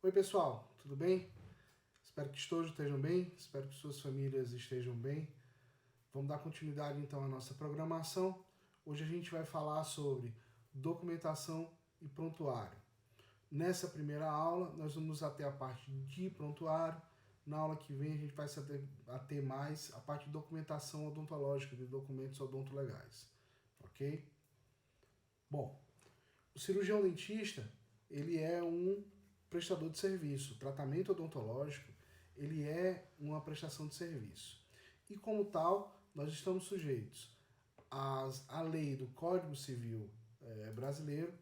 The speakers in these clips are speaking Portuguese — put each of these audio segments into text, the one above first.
Oi pessoal, tudo bem? Espero que todos estejam bem, espero que suas famílias estejam bem. Vamos dar continuidade então à nossa programação. Hoje a gente vai falar sobre documentação e prontuário. Nessa primeira aula nós vamos até a parte de prontuário. Na aula que vem a gente vai se ater mais a parte de documentação odontológica, de documentos odontolegais, ok? Bom, o cirurgião dentista, ele é um prestador de serviço. O tratamento odontológico, ele é uma prestação de serviço. E como tal, nós estamos sujeitos à lei do Código Civil brasileiro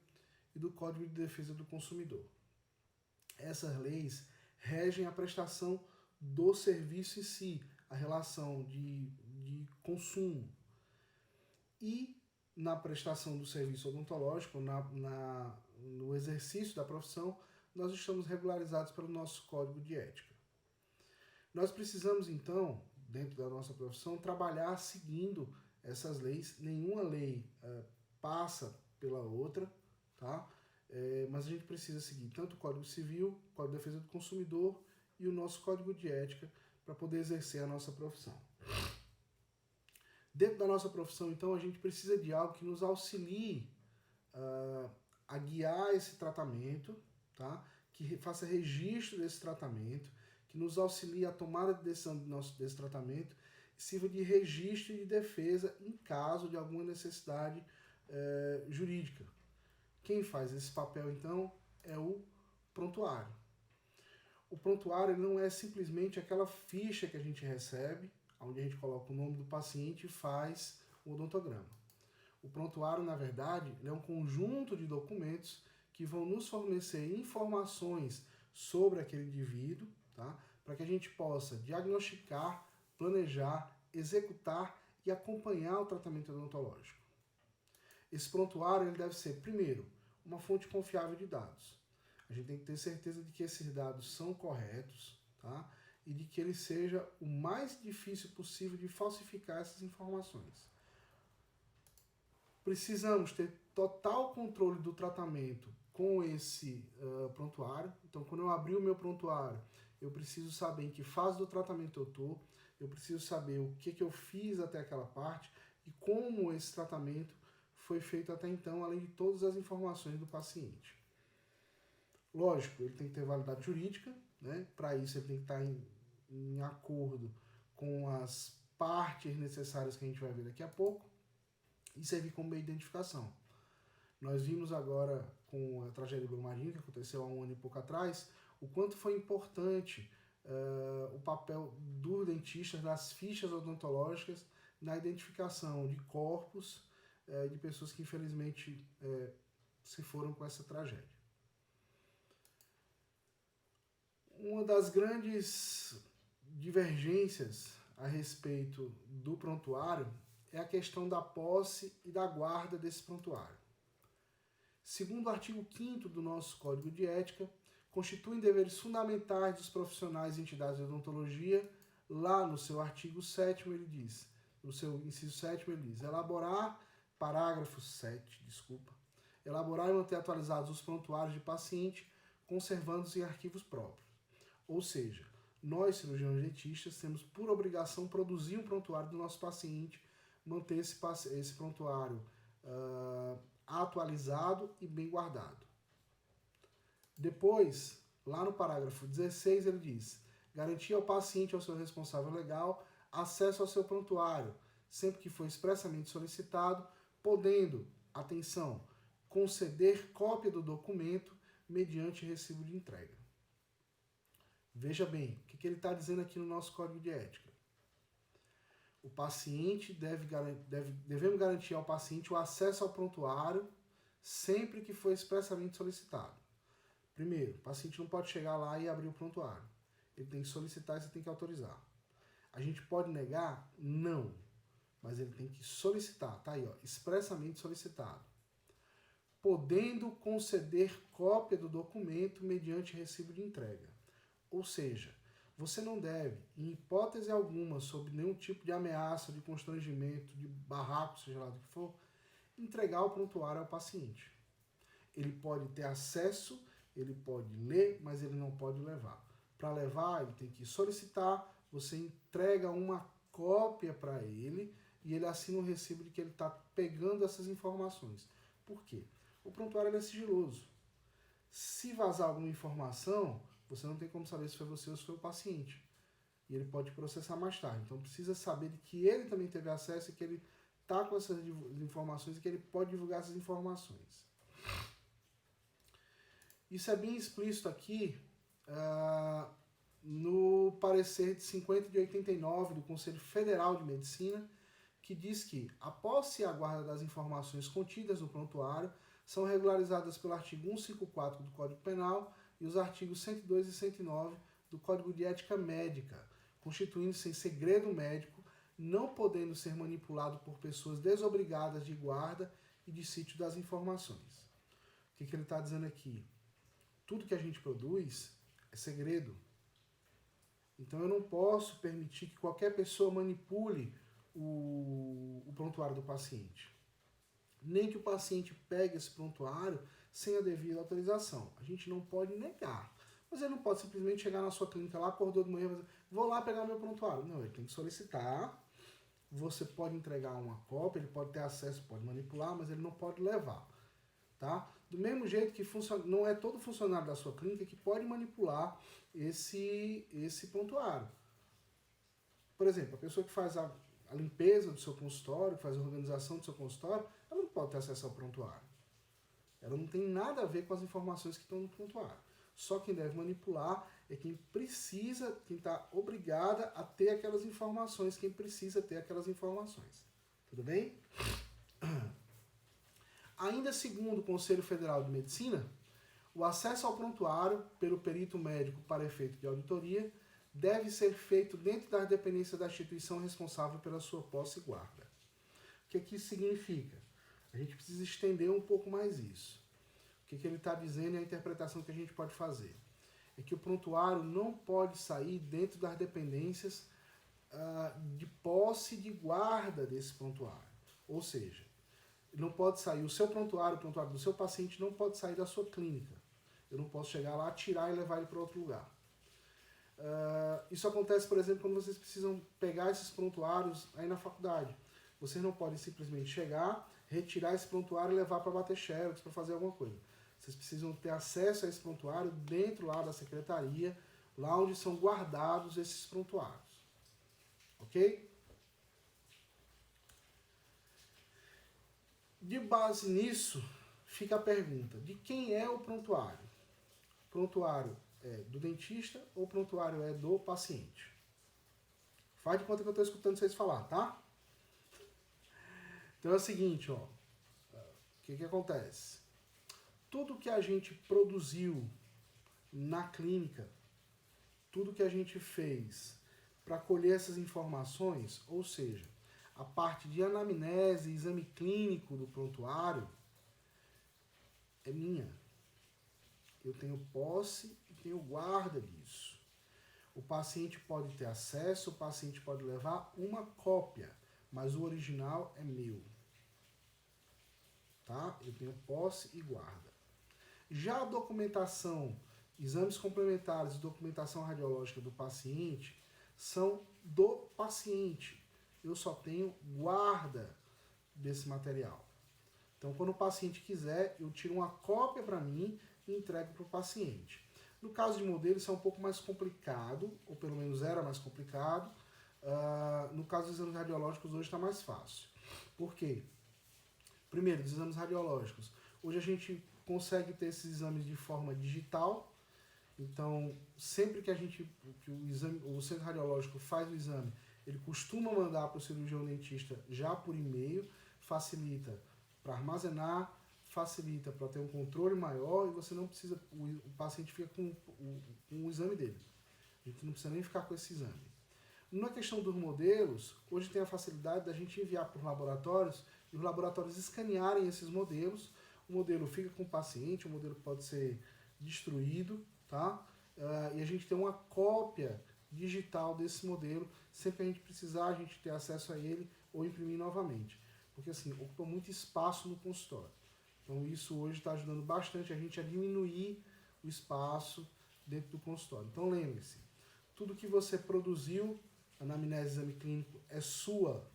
e do Código de Defesa do Consumidor. Essas leis regem a prestação do serviço em si, a relação de consumo. E na prestação do serviço odontológico, no exercício da profissão, nós estamos regularizados pelo nosso Código de Ética. Nós precisamos, então, dentro da nossa profissão, trabalhar seguindo essas leis. Nenhuma lei passa pela outra, tá? Mas a gente precisa seguir tanto o Código Civil, o Código de Defesa do Consumidor e o nosso Código de Ética para poder exercer a nossa profissão. Dentro da nossa profissão, então, a gente precisa de algo que nos auxilie a guiar esse tratamento, tá? Que faça registro desse tratamento, que nos auxilie a tomada de decisão desse tratamento, e sirva de registro e de defesa em caso de alguma necessidade jurídica. Quem faz esse papel, então, é o prontuário. O prontuário não é simplesmente aquela ficha que a gente recebe, onde a gente coloca o nome do paciente e faz o odontograma. O prontuário, na verdade, é um conjunto de documentos que vão nos fornecer informações sobre aquele indivíduo, tá? Para que a gente possa diagnosticar, planejar, executar e acompanhar o tratamento odontológico. Esse prontuário ele deve ser, primeiro, uma fonte confiável de dados. A gente tem que ter certeza de que esses dados são corretos, tá? E de que ele seja o mais difícil possível de falsificar essas informações. Precisamos ter total controle do tratamento com esse prontuário. Então, quando eu abrir o meu prontuário, eu preciso saber em que fase do tratamento eu estou, eu preciso saber o que eu fiz até aquela parte e como esse tratamento foi feito até então, além de todas as informações do paciente. Lógico, ele tem que ter validade jurídica, né? Para isso ele tem que estar em acordo com as partes necessárias que a gente vai ver daqui a pouco e servir como meio de identificação. Nós vimos agora com a tragédia de Brumadinho, que aconteceu há um ano e pouco atrás, o quanto foi importante o papel do dentista nas fichas odontológicas na identificação de corpos de pessoas que infelizmente se foram com essa tragédia. Uma das grandes divergências a respeito do prontuário é a questão da posse e da guarda desse prontuário. Segundo o artigo 5º do nosso Código de Ética, constituem deveres fundamentais dos profissionais e entidades de odontologia. Lá no seu artigo 7º ele diz, no seu inciso 7º ele diz, parágrafo 7, elaborar e manter atualizados os prontuários de paciente, conservando-os em arquivos próprios. Ou seja, nós, cirurgiões dentistas, temos por obrigação produzir um prontuário do nosso paciente, manter esse prontuário atualizado e bem guardado. Depois, lá no parágrafo 16, ele diz, garantir ao paciente ou ao seu responsável legal acesso ao seu prontuário, sempre que for expressamente solicitado, podendo, atenção, conceder cópia do documento mediante recibo de entrega. Veja bem, o que ele está dizendo aqui no nosso Código de Ética. O paciente devemos garantir ao paciente o acesso ao prontuário sempre que for expressamente solicitado. Primeiro, o paciente não pode chegar lá e abrir o prontuário. Ele tem que solicitar e você tem que autorizar. A gente pode negar? Não. Mas ele tem que solicitar, tá aí, ó, expressamente solicitado. Podendo conceder cópia do documento mediante recibo de entrega. Ou seja, você não deve, em hipótese alguma, sob nenhum tipo de ameaça, de constrangimento, de barraco, seja lá do que for, entregar o prontuário ao paciente. Ele pode ter acesso ele pode ler, mas ele não pode levar. Para levar, ele tem que solicitar, você entrega uma cópia para ele e ele assina um recibo de que ele está pegando essas informações. Por quê? O prontuário ele é sigiloso. Se vazar alguma informação, você não tem como saber se foi você ou se foi o paciente. E ele pode processar mais tarde. Então precisa saber de que ele também teve acesso e que ele está com essas informações e que ele pode divulgar essas informações. Isso é bem explícito aqui no parecer de 50 de 89 do Conselho Federal de Medicina, que diz que a posse e a guarda das informações contidas no prontuário são regularizadas pelo artigo 154 do Código Penal e os artigos 102 e 109 do Código de Ética Médica, constituindo-se em segredo médico, não podendo ser manipulado por pessoas desobrigadas de guarda e de sítio das informações. O que ele está dizendo aqui? Tudo que a gente produz é segredo. Então eu não posso permitir que qualquer pessoa manipule o prontuário do paciente. Nem que o paciente pegue esse prontuário sem a devida autorização. A gente não pode negar. Mas ele não pode simplesmente chegar na sua clínica lá, acordou de manhã e dizer, vou lá pegar meu prontuário. Não, ele tem que solicitar. Você pode entregar uma cópia, ele pode ter acesso, pode manipular, mas ele não pode levar. Tá? Do mesmo jeito que não é todo funcionário da sua clínica que pode manipular esse prontuário. Por exemplo, a pessoa que faz a limpeza do seu consultório, que faz a organização do seu consultório, ela não pode ter acesso ao prontuário. Ela não tem nada a ver com as informações que estão no prontuário. Só quem deve manipular é quem precisa, quem está obrigada a ter aquelas informações, quem precisa ter aquelas informações. Tudo bem? Ainda segundo o Conselho Federal de Medicina, o acesso ao prontuário pelo perito médico para efeito de auditoria deve ser feito dentro das dependências da instituição responsável pela sua posse e guarda. O que isso significa? A gente precisa estender um pouco mais isso. O que ele está dizendo e a interpretação que a gente pode fazer é que o prontuário não pode sair dentro das dependências de posse e de guarda desse prontuário. Ou seja, não pode sair o seu prontuário, o prontuário do seu paciente não pode sair da sua clínica. Eu não posso chegar lá, tirar e levar ele para outro lugar. Isso acontece, por exemplo, quando vocês precisam pegar esses prontuários aí na faculdade. Vocês não podem simplesmente chegar, retirar esse prontuário e levar para bater xerox, para fazer alguma coisa. Vocês precisam ter acesso a esse prontuário dentro lá da secretaria, lá onde são guardados esses prontuários. Ok? De base nisso, fica a pergunta, de quem é o prontuário? O prontuário é do dentista ou o prontuário é do paciente? Faz de conta que eu estou escutando vocês falar, tá? Então é o seguinte, ó, o que acontece? Tudo que a gente produziu na clínica, tudo que a gente fez para colher essas informações, ou seja, a parte de anamnese e exame clínico do prontuário, é minha. Eu tenho posse e tenho guarda disso. O paciente pode ter acesso, o paciente pode levar uma cópia, mas o original é meu. Tá? Eu tenho posse e guarda. Já a documentação, exames complementares e documentação radiológica do paciente são do paciente. Eu só tenho guarda desse material. Então, quando o paciente quiser, eu tiro uma cópia para mim e entrego para o paciente. No caso de modelo, isso é um pouco mais complicado, ou pelo menos era mais complicado. No caso dos exames radiológicos, hoje está mais fácil. Por quê? Primeiro, dos exames radiológicos. Hoje a gente consegue ter esses exames de forma digital. Então, sempre que o centro radiológico faz o exame, ele costuma mandar para o cirurgião dentista já por e-mail, facilita para armazenar, facilita para ter um controle maior e você não precisa, o paciente fica com o exame dele. A gente não precisa nem ficar com esse exame. Na questão dos modelos, hoje tem a facilidade da gente enviar para os laboratórios e os laboratórios escanearem esses modelos. O modelo fica com o paciente, o modelo pode ser destruído, tá? E a gente tem uma cópia digital desse modelo, sempre que a gente precisar, a gente ter acesso a ele ou imprimir novamente. Porque assim, ocupa muito espaço no consultório. Então isso hoje está ajudando bastante a gente a diminuir o espaço dentro do consultório. Então lembre-se, tudo que você produziu, anamnese, exame clínico, é sua,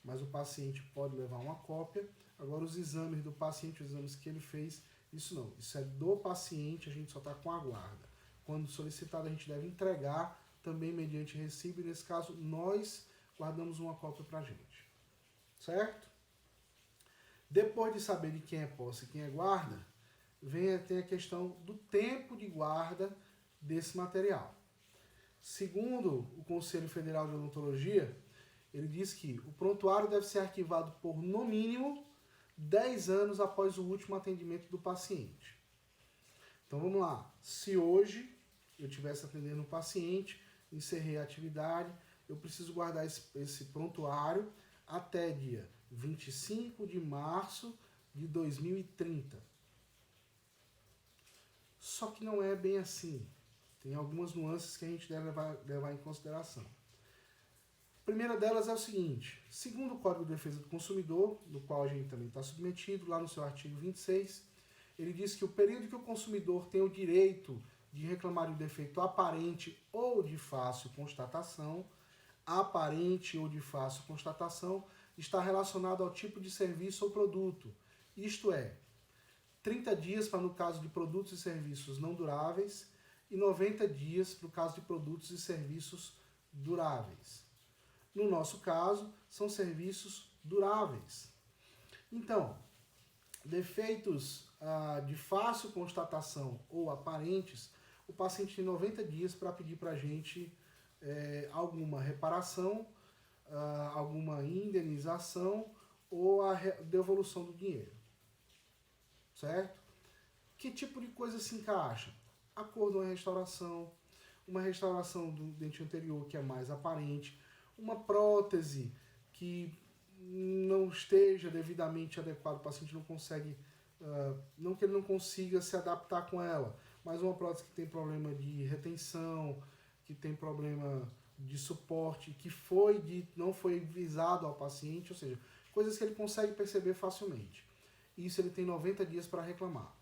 mas o paciente pode levar uma cópia. Agora os exames do paciente, os exames que ele fez, isso não, isso é do paciente, a gente só está com a guarda. Quando solicitado, a gente deve entregar também mediante recibo, e nesse caso nós guardamos uma cópia para a gente. Certo? Depois de saber de quem é posse e quem é guarda, tem a questão do tempo de guarda desse material. Segundo o Conselho Federal de Odontologia, ele diz que o prontuário deve ser arquivado por, no mínimo, 10 anos após o último atendimento do paciente. Então vamos lá. Se hoje eu estivesse atendendo um paciente, encerrei a atividade, eu preciso guardar esse prontuário até dia 25 de março de 2030. Só que não é bem assim. Tem algumas nuances que a gente deve levar em consideração. A primeira delas é o seguinte: segundo o Código de Defesa do Consumidor, no qual a gente também está submetido, lá no seu artigo 26, ele diz que o período que o consumidor tem o direito de reclamar de defeito aparente ou de fácil constatação, está relacionado ao tipo de serviço ou produto. Isto é, 30 dias para no caso de produtos e serviços não duráveis e 90 dias para o caso de produtos e serviços duráveis. No nosso caso, são serviços duráveis. Então, defeitos de fácil constatação ou aparentes, o paciente tem 90 dias para pedir para a gente alguma reparação, alguma indenização ou a devolução do dinheiro. Certo? Que tipo de coisa se encaixa? Acordo uma restauração do dente anterior que é mais aparente, uma prótese que não esteja devidamente adequada, o paciente não consegue, não que ele não consiga se adaptar com ela, mas uma prótese que tem problema de retenção, que tem problema de suporte, que não foi visado ao paciente, ou seja, coisas que ele consegue perceber facilmente. Isso ele tem 90 dias para reclamar.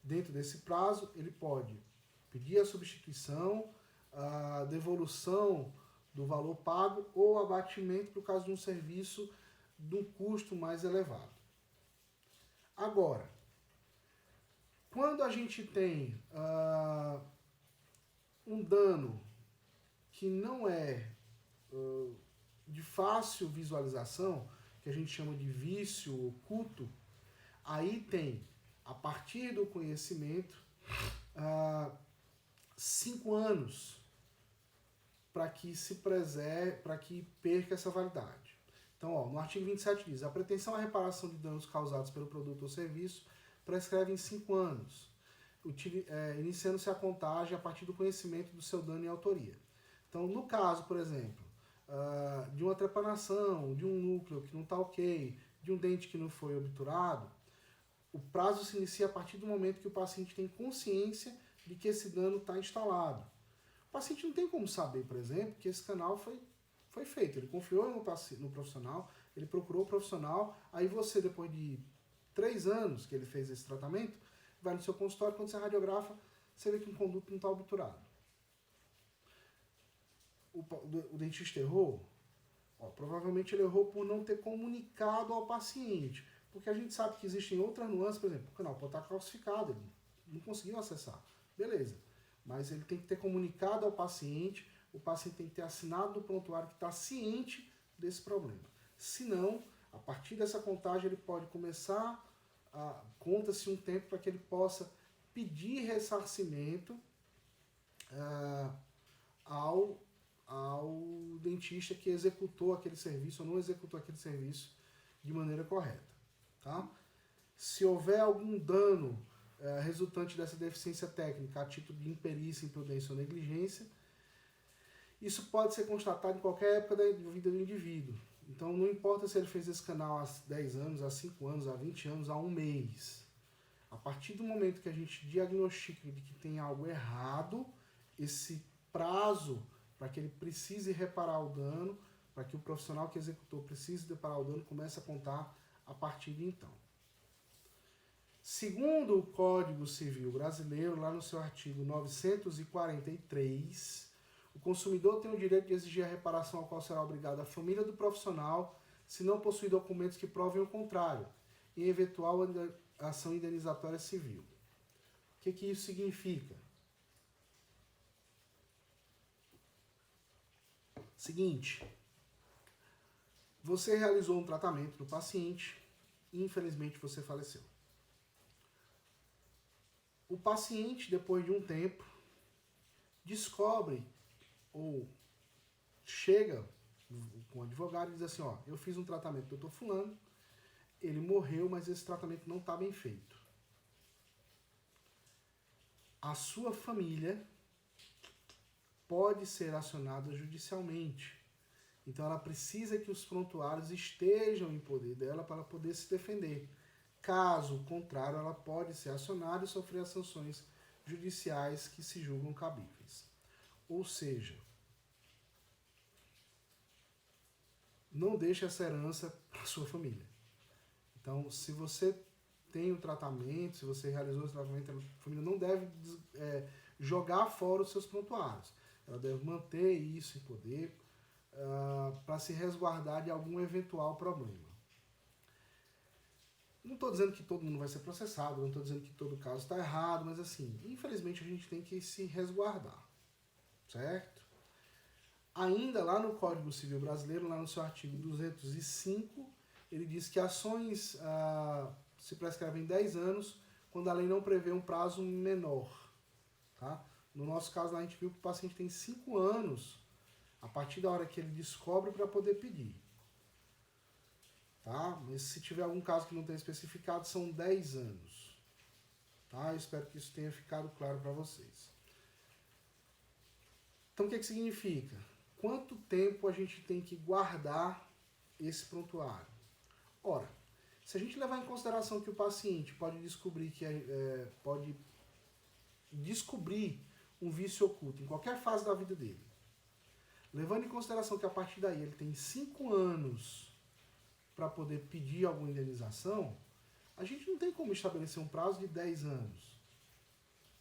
Dentro desse prazo, ele pode pedir a substituição, a devolução do valor pago ou abatimento por causa de um serviço de um custo mais elevado. Agora, quando a gente tem um dano que não é de fácil visualização, que a gente chama de vício oculto, aí tem, a partir do conhecimento, 5 anos para que se preserve, para que perca essa validade. Então, no artigo 27 diz: a pretensão à reparação de danos causados pelo produto ou serviço prescreve em 5 anos, iniciando-se a contagem a partir do conhecimento do seu dano e autoria. Então, no caso, por exemplo, de uma trepanação, de um núcleo que não está ok, de um dente que não foi obturado, o prazo se inicia a partir do momento que o paciente tem consciência de que esse dano está instalado. O paciente não tem como saber, por exemplo, que esse canal foi feito. Ele confiou no profissional, ele procurou o profissional, aí você, depois de 3 anos que ele fez esse tratamento, vai no seu consultório, quando você radiografa, você vê que um conduto não está obturado. O dentista errou? Provavelmente ele errou por não ter comunicado ao paciente. Porque a gente sabe que existem outras nuances, por exemplo, o canal pode estar calcificado, ele não conseguiu acessar. Beleza. Mas ele tem que ter comunicado ao paciente, o paciente tem que ter assinado no prontuário que está ciente desse problema. Se não, a partir dessa contagem ele pode começar, conta-se um tempo para que ele possa pedir ressarcimento ao dentista que executou aquele serviço ou não executou aquele serviço de maneira correta. Tá? Se houver algum dano resultante dessa deficiência técnica a título de imperícia, imprudência ou negligência, isso pode ser constatado em qualquer época da vida do indivíduo. Então não importa se ele fez esse canal há 10 anos, há 5 anos, há 20 anos, há 1 mês. A partir do momento que a gente diagnostica de que tem algo errado, esse prazo para que ele precise reparar o dano, para que o profissional que executou precise reparar o dano, começa a contar a partir de então. Segundo o Código Civil Brasileiro, lá no seu artigo 943, o consumidor tem o direito de exigir a reparação ao qual será obrigada a família do profissional se não possuir documentos que provem o contrário, em eventual ação indenizatória civil. O que isso significa? Seguinte, você realizou um tratamento do paciente e infelizmente você faleceu. O paciente, depois de um tempo, descobre ou chega com o advogado e diz assim, ó, eu fiz um tratamento do Dr. Fulano, ele morreu, mas esse tratamento não está bem feito. A sua família pode ser acionada judicialmente. Então ela precisa que os prontuários estejam em poder dela para poder se defender. Caso contrário, ela pode ser acionada e sofrer as sanções judiciais que se julgam cabíveis. Ou seja, não deixe essa herança para a sua família. Então, se você tem o tratamento, se você realizou esse tratamento, a família não deve jogar fora os seus prontuários. Ela deve manter isso em poder para se resguardar de algum eventual problema. Não estou dizendo que todo mundo vai ser processado, não estou dizendo que todo caso está errado, mas assim, infelizmente a gente tem que se resguardar, certo? Ainda lá no Código Civil Brasileiro, lá no seu artigo 205, ele diz que ações se prescrevem 10 anos quando a lei não prevê um prazo menor. Tá? No nosso caso, lá a gente viu que o paciente tem 5 anos a partir da hora que ele descobre para poder pedir. Tá? Mas se tiver algum caso que não tenha especificado, são 10 anos. Tá? Eu espero que isso tenha ficado claro para vocês. Então, o que significa? Quanto tempo a gente tem que guardar esse prontuário? Ora, se a gente levar em consideração que o paciente pode descobrir pode descobrir um vício oculto em qualquer fase da vida dele, levando em consideração que a partir daí ele tem 5 anos para poder pedir alguma indenização, a gente não tem como estabelecer um prazo de 10 anos.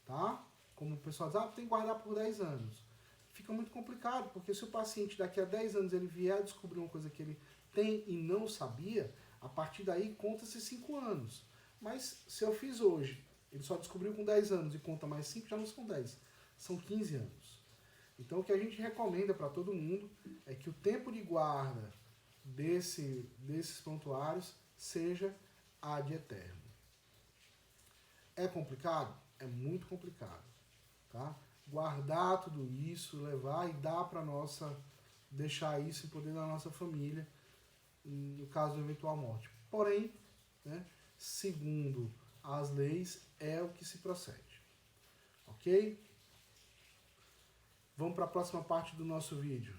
Tá? Como o pessoal diz, tem que guardar por 10 anos. Fica muito complicado, porque se o paciente daqui a 10 anos ele vier a descobrir uma coisa que ele tem e não sabia, a partir daí conta-se 5 anos. Mas se eu fiz hoje, ele só descobriu com 10 anos e conta mais 5, já não são 10, são 15 anos. Então o que a gente recomenda para todo mundo é que o tempo de guarda desses prontuários seja ad eterno. É complicado? É muito complicado. Tá? Guardar tudo isso, levar e dar para deixar isso em poder da nossa família, no caso de eventual morte. Porém, né, segundo as leis, é o que se procede. Ok? Vamos para a próxima parte do nosso vídeo.